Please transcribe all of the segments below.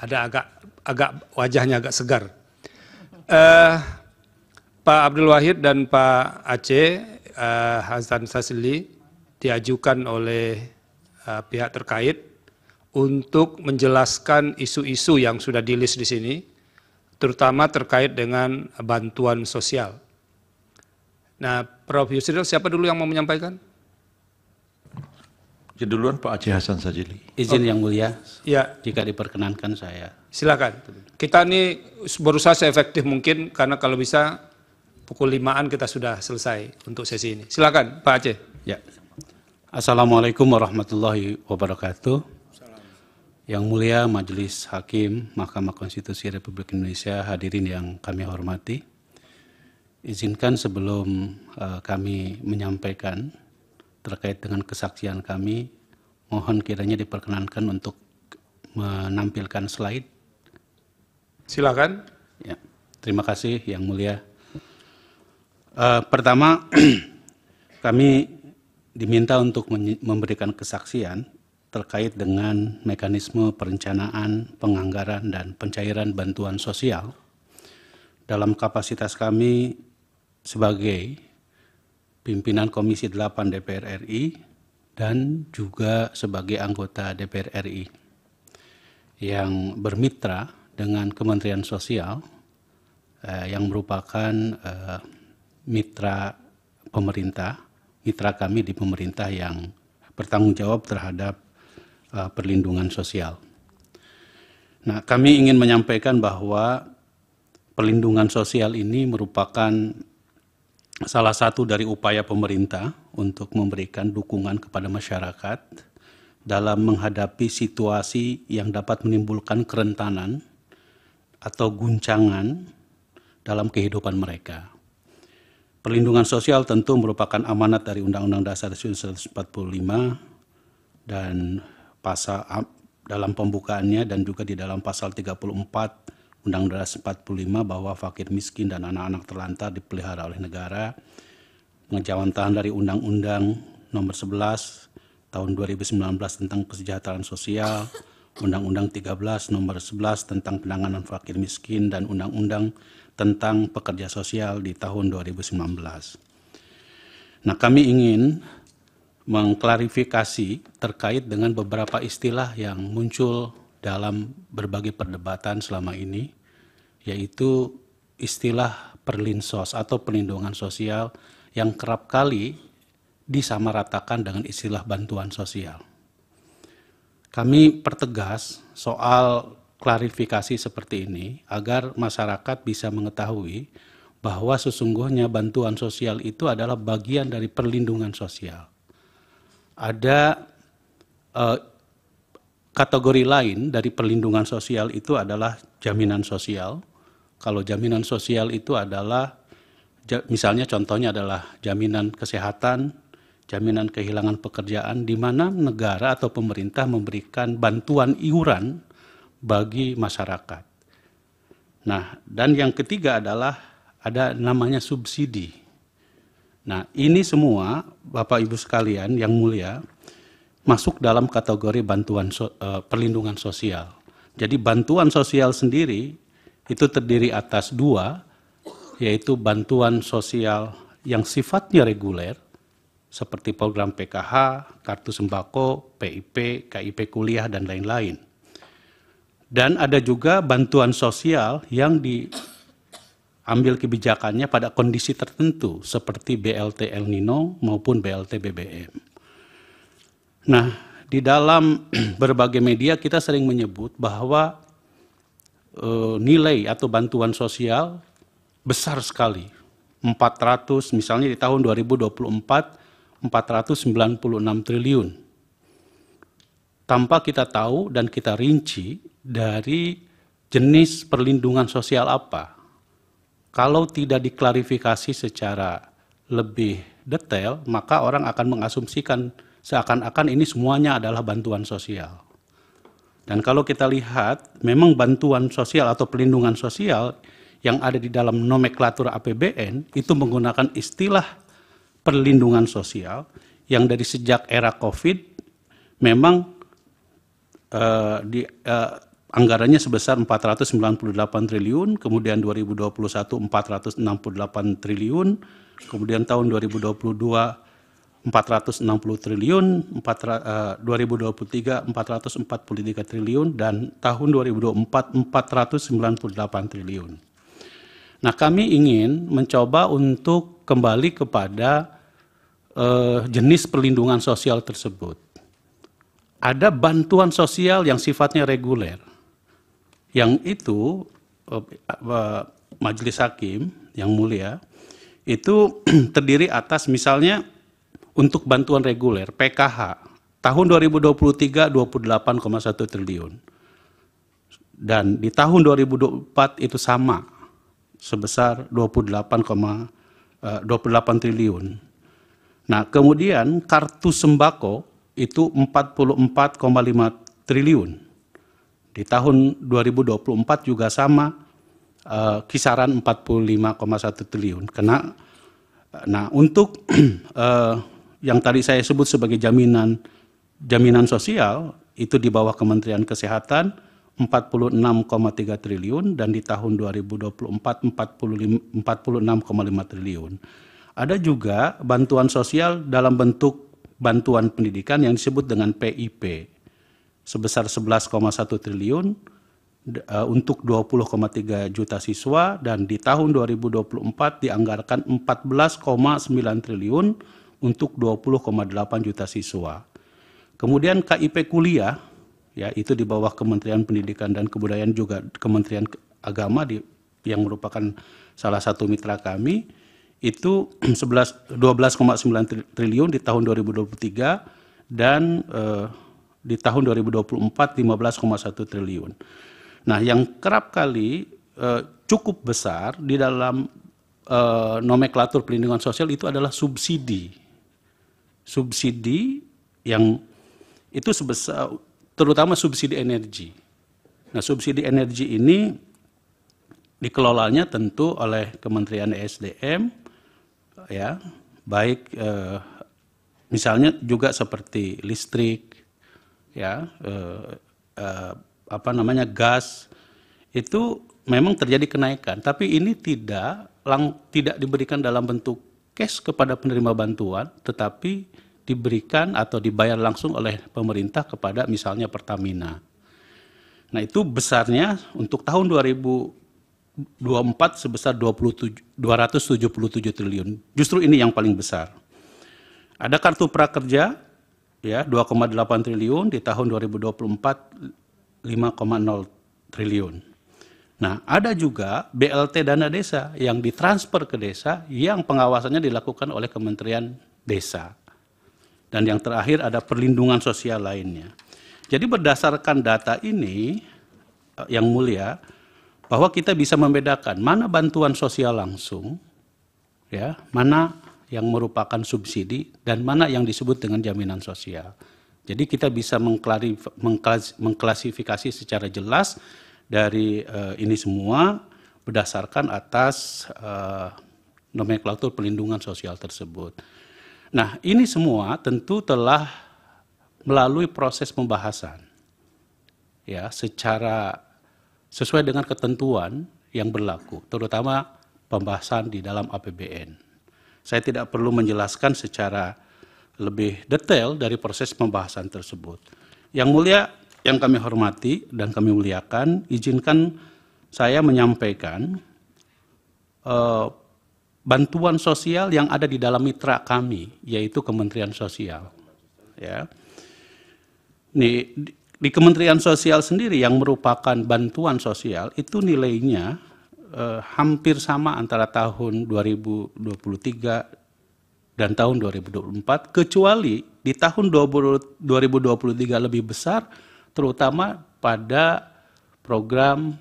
ada agak wajahnya agak segar. Pak Abdul Wahid dan Pak Aceh Hasan Sazili diajukan oleh pihak terkait untuk menjelaskan isu-isu yang sudah di-list di sini, terutama terkait dengan bantuan sosial. Nah, Prof. Yusril, siapa dulu yang mau menyampaikan? Jadi duluan Pak Aceh Hasan Sazili. Izin yang mulia, Ya, jika diperkenankan saya. silakan. Kita ini berusaha seefektif mungkin, karena kalau bisa pukul 5-an kita sudah selesai untuk sesi ini. Silakan, Pak Aceh. Ya. Assalamualaikum warahmatullahi wabarakatuh. Yang mulia Majelis Hakim Mahkamah Konstitusi Republik Indonesia, hadirin yang kami hormati. Izinkan sebelum kami menyampaikan terkait dengan kesaksian kami, mohon kiranya diperkenankan untuk menampilkan slide. Silakan. Ya, terima kasih yang mulia. Pertama, kami diminta untuk memberikan kesaksian terkait dengan mekanisme perencanaan, penganggaran, dan pencairan bantuan sosial dalam kapasitas kami sebagai pimpinan Komisi 8 DPR RI dan juga sebagai anggota DPR RI yang bermitra dengan Kementerian Sosial yang merupakan mitra pemerintah, mitra kami di pemerintah yang bertanggung jawab terhadap perlindungan sosial. Nah, kami ingin menyampaikan bahwa perlindungan sosial ini merupakan salah satu dari upaya pemerintah untuk memberikan dukungan kepada masyarakat dalam menghadapi situasi yang dapat menimbulkan kerentanan atau guncangan dalam kehidupan mereka. Perlindungan sosial tentu merupakan amanat dari Undang-Undang Dasar 1945 dan dalam pembukaannya dan juga di dalam pasal 34 Undang-Undang Dasar 45 bahwa fakir miskin dan anak-anak terlantar dipelihara oleh negara, pengejawantahan dari Undang-Undang Nomor 11 Tahun 2019 tentang kesejahteraan sosial, Undang-Undang 13 Nomor 11 tentang penanganan fakir miskin, dan Undang-Undang tentang pekerja sosial di tahun 2019. Nah, kami ingin mengklarifikasi terkait dengan beberapa istilah yang muncul dalam berbagai perdebatan selama ini, yaitu istilah perlinsos atau perlindungan sosial yang kerap kali disamaratakan dengan istilah bantuan sosial. Kami pertegas soal klarifikasi seperti ini agar masyarakat bisa mengetahui bahwa sesungguhnya bantuan sosial itu adalah bagian dari perlindungan sosial. Ada kategori lain dari perlindungan sosial itu adalah jaminan sosial. Kalau jaminan sosial itu adalah, misalnya contohnya adalah jaminan kesehatan, jaminan kehilangan pekerjaan, di mana negara atau pemerintah memberikan bantuan iuran bagi masyarakat. Nah, dan yang ketiga adalah ada namanya subsidi. Nah, ini semua Bapak Ibu sekalian yang mulia masuk dalam kategori bantuan perlindungan sosial. Jadi bantuan sosial sendiri itu terdiri atas dua, yaitu bantuan sosial yang sifatnya reguler, seperti program PKH, kartu sembako, PIP, KIP kuliah, dan lain-lain. Dan ada juga bantuan sosial yang diambil kebijakannya pada kondisi tertentu, seperti BLT El Nino maupun BLT BBM. Nah, di dalam berbagai media kita sering menyebut bahwa nilai atau bantuan sosial besar sekali. 400, misalnya di tahun 2024, 496 triliun. Tanpa kita tahu dan kita rinci dari jenis perlindungan sosial apa. Kalau tidak diklarifikasi secara lebih detail, maka orang akan mengasumsikan seakan-akan ini semuanya adalah bantuan sosial. Dan kalau kita lihat, memang bantuan sosial atau perlindungan sosial yang ada di dalam nomenklatur APBN itu menggunakan istilah perlindungan sosial yang dari sejak era COVID memang anggarannya sebesar 498 triliun, kemudian 2021 468 triliun, kemudian tahun 2022 460 triliun, 2023 443 triliun, dan tahun 2024 498 triliun. Nah, kami ingin mencoba untuk kembali kepada jenis perlindungan sosial tersebut. Ada bantuan sosial yang sifatnya reguler, yang itu Majelis Hakim yang mulia itu terdiri atas misalnya untuk bantuan reguler PKH tahun 2023 28,1 triliun, dan di tahun 2024 itu sama sebesar 28 triliun. Nah, kemudian kartu sembako itu 44,5 triliun. Di tahun 2024 juga sama, kisaran 45,1 triliun. Nah, untuk yang tadi saya sebut sebagai jaminan sosial, itu di bawah Kementerian Kesehatan 46,3 triliun, dan di tahun 2024 46,5 triliun. Ada juga bantuan sosial dalam bentuk bantuan pendidikan yang disebut dengan PIP sebesar 11,1 triliun untuk 20,3 juta siswa, dan di tahun 2024 dianggarkan 14,9 triliun untuk 20,8 juta siswa. Kemudian KIP kuliah, ya, itu di bawah Kementerian Pendidikan dan Kebudayaan, juga Kementerian Agama yang merupakan salah satu mitra kami, itu 12,9 triliun di tahun 2023, dan di tahun 2024 15,1 triliun. Nah, yang kerap kali cukup besar di dalam nomenklatur perlindungan sosial itu adalah subsidi. Subsidi yang itu sebesar, terutama subsidi energi. Nah, subsidi energi ini dikelolanya tentu oleh Kementerian ESDM, ya, baik misalnya juga seperti listrik, ya, gas, itu memang terjadi kenaikan, tapi ini tidak diberikan dalam bentuk cash kepada penerima bantuan, tetapi diberikan atau dibayar langsung oleh pemerintah kepada misalnya Pertamina. Nah, itu besarnya untuk tahun 2024 sebesar 277 triliun. Justru ini yang paling besar. Ada kartu prakerja, ya, 2,8 triliun, di tahun 2024 5,0 triliun. Nah, ada juga BLT dana desa yang ditransfer ke desa yang pengawasannya dilakukan oleh Kementerian Desa. Dan yang terakhir ada perlindungan sosial lainnya. Jadi berdasarkan data ini, yang mulia, bahwa kita bisa membedakan mana bantuan sosial langsung, ya, mana yang merupakan subsidi, dan mana yang disebut dengan jaminan sosial. Jadi kita bisa mengklasifikasi secara jelas dari ini semua berdasarkan atas nomenklatur perlindungan sosial tersebut. Nah, ini semua tentu telah melalui proses pembahasan, ya, secara sesuai dengan ketentuan yang berlaku, terutama pembahasan di dalam APBN. Saya tidak perlu menjelaskan secara lebih detail dari proses pembahasan tersebut. Yang mulia, yang kami hormati dan kami muliakan, izinkan saya menyampaikan bantuan sosial yang ada di dalam mitra kami, yaitu Kementerian Sosial. Ya. Di Kementerian Sosial sendiri yang merupakan bantuan sosial itu nilainya hampir sama antara tahun 2023 dan tahun 2024, kecuali di tahun 2023 lebih besar, terutama pada program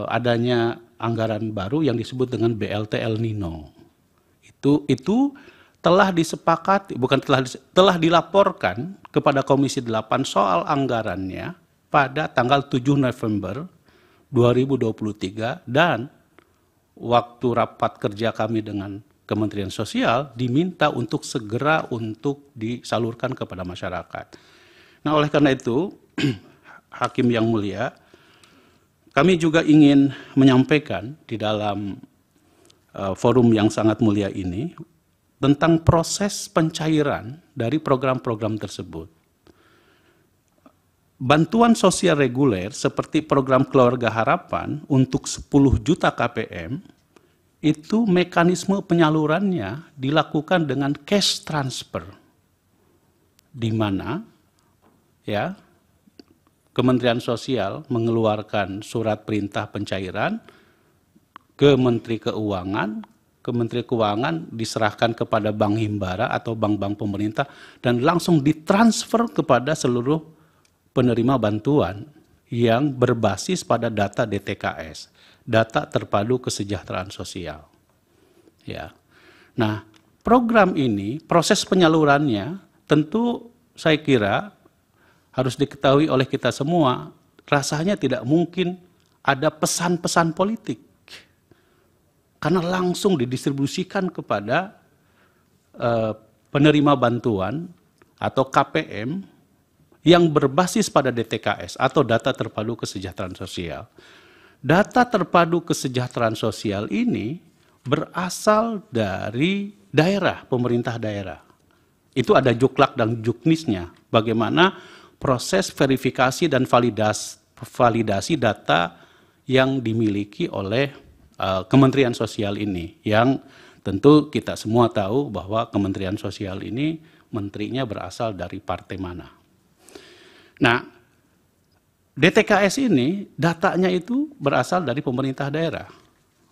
adanya anggaran baru yang disebut dengan BLT El Nino. Itu telah disepakati, telah dilaporkan kepada Komisi 8 soal anggarannya pada tanggal 7 November 2023, dan waktu rapat kerja kami dengan Kementerian Sosial diminta untuk segera untuk disalurkan kepada masyarakat. Nah, oleh karena itu, Hakim yang mulia, kami juga ingin menyampaikan di dalam forum yang sangat mulia ini tentang proses pencairan dari program-program tersebut. Bantuan sosial reguler seperti program Keluarga Harapan untuk 10 juta KPM, itu mekanisme penyalurannya dilakukan dengan cash transfer, di mana ya Kementerian Sosial mengeluarkan surat perintah pencairan ke Menteri Keuangan, Kementerian Keuangan diserahkan kepada Bank Himbara atau bank-bank pemerintah dan langsung ditransfer kepada seluruh penerima bantuan yang berbasis pada data DTKS, data terpadu kesejahteraan sosial. Ya. Nah, program ini proses penyalurannya tentu saya kira harus diketahui oleh kita semua, rasanya tidak mungkin ada pesan-pesan politik. Karena langsung didistribusikan kepada penerima bantuan atau KPM yang berbasis pada DTKS atau data terpadu kesejahteraan sosial. Data terpadu kesejahteraan sosial ini berasal dari daerah, pemerintah daerah. Itu ada juklak dan juknisnya, bagaimana proses verifikasi dan validasi data yang dimiliki oleh Kementerian Sosial ini, yang tentu kita semua tahu bahwa Kementerian Sosial ini menterinya berasal dari partai mana. Nah, DTKS ini datanya itu berasal dari pemerintah daerah.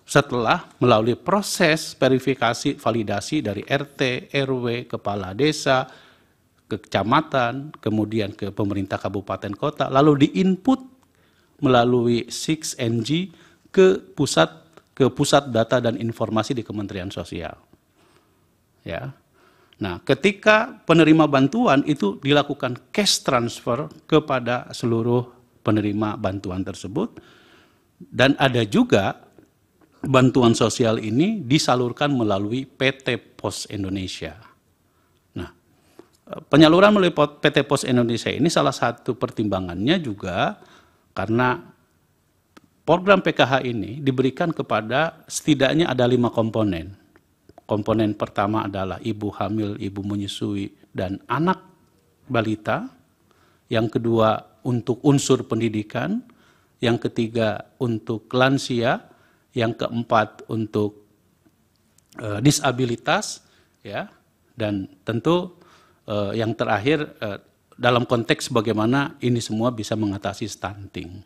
Setelah melalui proses verifikasi validasi dari RT, RW, kepala desa, ke kecamatan, kemudian ke pemerintah kabupaten kota, lalu diinput melalui 6NG ke pusat data dan informasi di Kementerian Sosial. Ya. Nah, ketika penerima bantuan itu dilakukan cash transfer kepada seluruh penerima bantuan tersebut, dan ada juga bantuan sosial ini disalurkan melalui PT Pos Indonesia. Nah, penyaluran melalui PT Pos Indonesia ini salah satu pertimbangannya juga karena program PKH ini diberikan kepada setidaknya ada 5 komponen. Komponen pertama adalah ibu hamil, ibu menyusui, dan anak balita. Yang kedua untuk unsur pendidikan. Yang ketiga untuk lansia. Yang keempat untuk disabilitas. Ya. Dan tentu yang terakhir dalam konteks bagaimana ini semua bisa mengatasi stunting.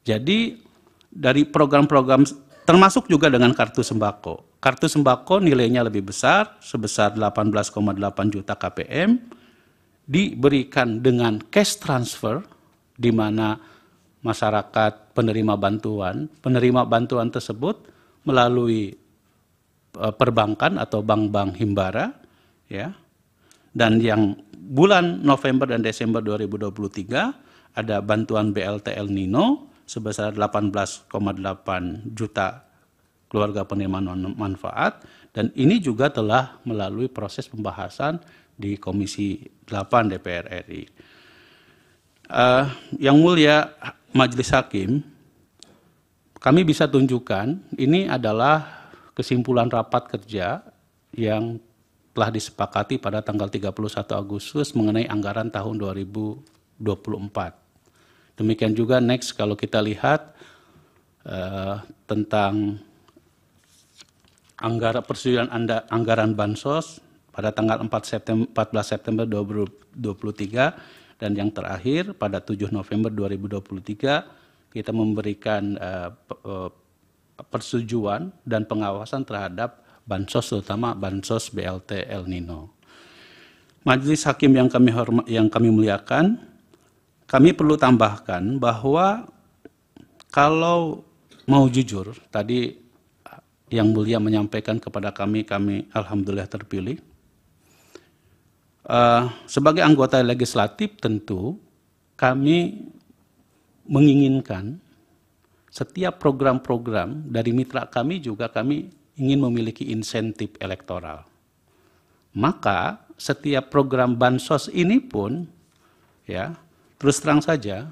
Jadi dari program-program termasuk juga dengan kartu sembako. Kartu sembako nilainya lebih besar, sebesar 18,8 juta KPM, diberikan dengan cash transfer, di mana masyarakat penerima bantuan tersebut melalui perbankan atau bank-bank himbara, ya. Dan yang bulan November dan Desember 2023 ada bantuan BLT El Nino sebesar 18,8 juta keluarga penerima manfaat, dan ini juga telah melalui proses pembahasan di Komisi 8 DPR RI. Yang mulia Majelis Hakim, kami bisa tunjukkan ini adalah kesimpulan rapat kerja yang telah disepakati pada tanggal 31 Agustus mengenai anggaran tahun 2024. Demikian juga next kalau kita lihat tentang persetujuan anggaran Bansos pada tanggal 14 September 2023, dan yang terakhir pada 7 November 2023 kita memberikan persetujuan dan pengawasan terhadap Bansos, terutama Bansos BLT El Nino. Majelis Hakim yang kami muliakan, kami perlu tambahkan bahwa kalau mau jujur, tadi yang mulia menyampaikan kepada kami alhamdulillah terpilih. Sebagai anggota legislatif tentu kami menginginkan setiap program-program dari mitra kami juga kami ingin memiliki insentif elektoral. Maka setiap program bansos ini pun, ya terus terang saja,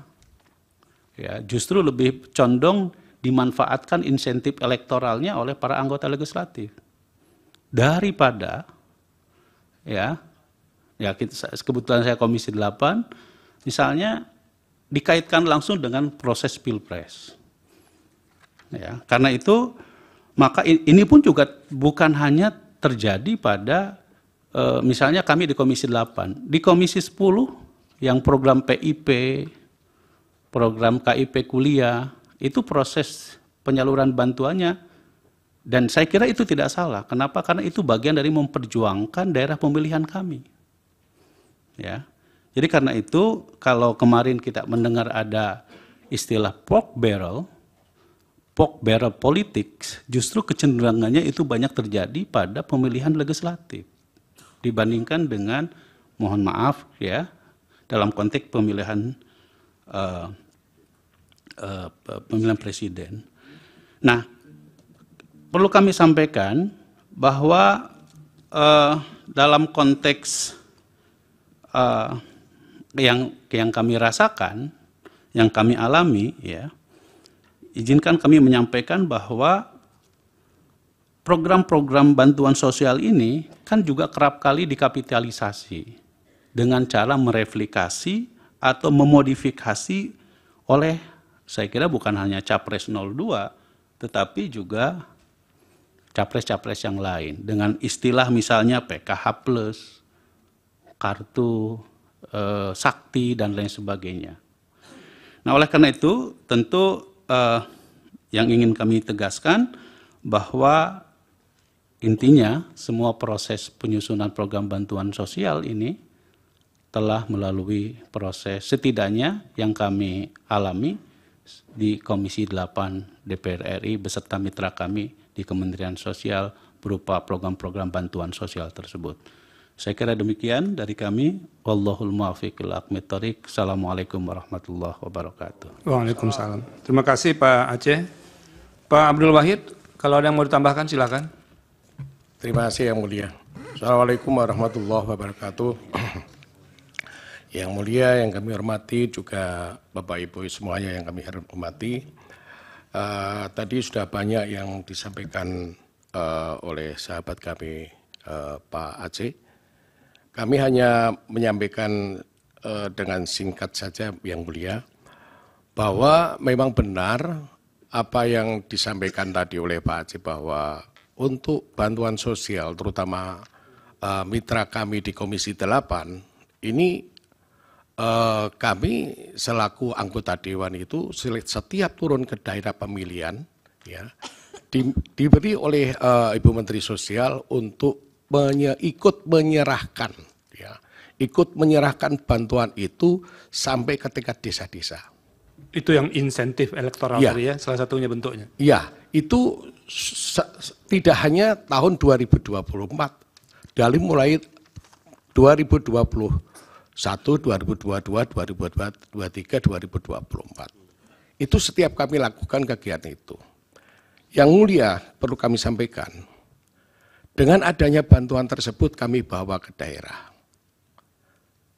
ya, justru lebih condong dimanfaatkan insentif elektoralnya oleh para anggota legislatif daripada kebetulan saya Komisi 8 misalnya dikaitkan langsung dengan proses Pilpres. Ya, karena itu maka ini pun juga bukan hanya terjadi pada misalnya kami di Komisi 8, di Komisi 10 yang program PIP, program KIP kuliah, itu proses penyaluran bantuannya, dan saya kira itu tidak salah. Kenapa? Karena itu bagian dari memperjuangkan daerah pemilihan kami. Ya, jadi karena itu kalau kemarin kita mendengar ada istilah pork barrel politics, justru kecenderungannya itu banyak terjadi pada pemilihan legislatif dibandingkan dengan, mohon maaf ya, dalam konteks pemilihan pemilihan presiden. Nah, perlu kami sampaikan bahwa dalam konteks yang kami rasakan, yang kami alami, ya, izinkan kami menyampaikan bahwa program-program bantuan sosial ini kan juga kerap kali dikapitalisasi dengan cara mereplikasi atau memodifikasi oleh, saya kira bukan hanya Capres 02, tetapi juga capres-capres yang lain dengan istilah misalnya PKH+, kartu sakti, dan lain sebagainya. Nah, oleh karena itu tentu yang ingin kami tegaskan bahwa intinya semua proses penyusunan program bantuan sosial ini telah melalui proses setidaknya yang kami alami di Komisi 8 DPR RI beserta mitra kami di Kementerian Sosial berupa program-program bantuan sosial tersebut. Saya kira demikian dari kami. Wallahul muwaffiq ila aqwamit thoriq. Assalamualaikum warahmatullahi wabarakatuh. Waalaikumsalam. Terima kasih Pak Aceh. Pak Abdul Wahid, kalau ada yang mau ditambahkan silakan. Terima kasih Yang Mulia. Assalamualaikum warahmatullahi wabarakatuh. Yang Mulia, yang kami hormati, juga Bapak Ibu semuanya yang kami hormati. Tadi sudah banyak yang disampaikan oleh sahabat kami Pak Aceh. Kami hanya menyampaikan dengan singkat saja Yang Mulia, bahwa memang benar apa yang disampaikan tadi oleh Pak Aceh bahwa untuk bantuan sosial, terutama mitra kami di Komisi 8, ini kami selaku anggota Dewan itu setiap turun ke daerah pemilihan, ya, diberi oleh Ibu Menteri Sosial untuk ikut menyerahkan, ya, ikut menyerahkan bantuan itu sampai ke tingkat desa-desa. Itu yang insentif elektoral ya, tadi ya, salah satunya bentuknya. Iya, itu tidak hanya tahun 2024, dari mulai 2021, 2022, 2023, 2024. Itu setiap kami lakukan kegiatan itu. Yang Mulia, perlu kami sampaikan, dengan adanya bantuan tersebut kami bawa ke daerah.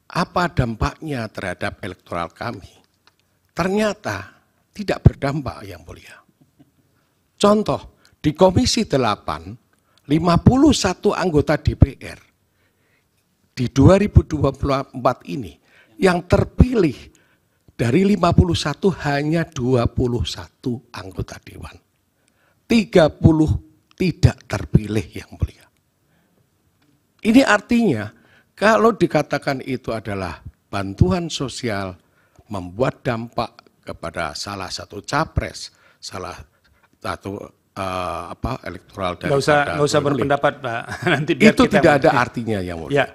Apa dampaknya terhadap elektoral kami? Ternyata tidak berdampak, Yang Mulia. Contoh, di Komisi 8, 51 anggota DPR di 2024 ini yang terpilih dari 51 hanya 21 anggota Dewan. 30 tidak terpilih, Yang Mulia. Ini artinya kalau dikatakan itu adalah bantuan sosial membuat dampak kepada salah satu capres, salah satu elektoral dari nggak usah berpendapat Pak. Nanti biar itu kita tidak ada artinya, Yang Mulia. Ya,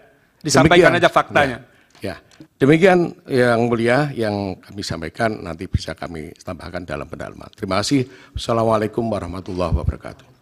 disampaikan Demikian, aja faktanya. Ya, demikian Yang Mulia yang kami sampaikan, nanti bisa kami tambahkan dalam pendalaman. Terima kasih. Wassalamualaikum warahmatullahi wabarakatuh.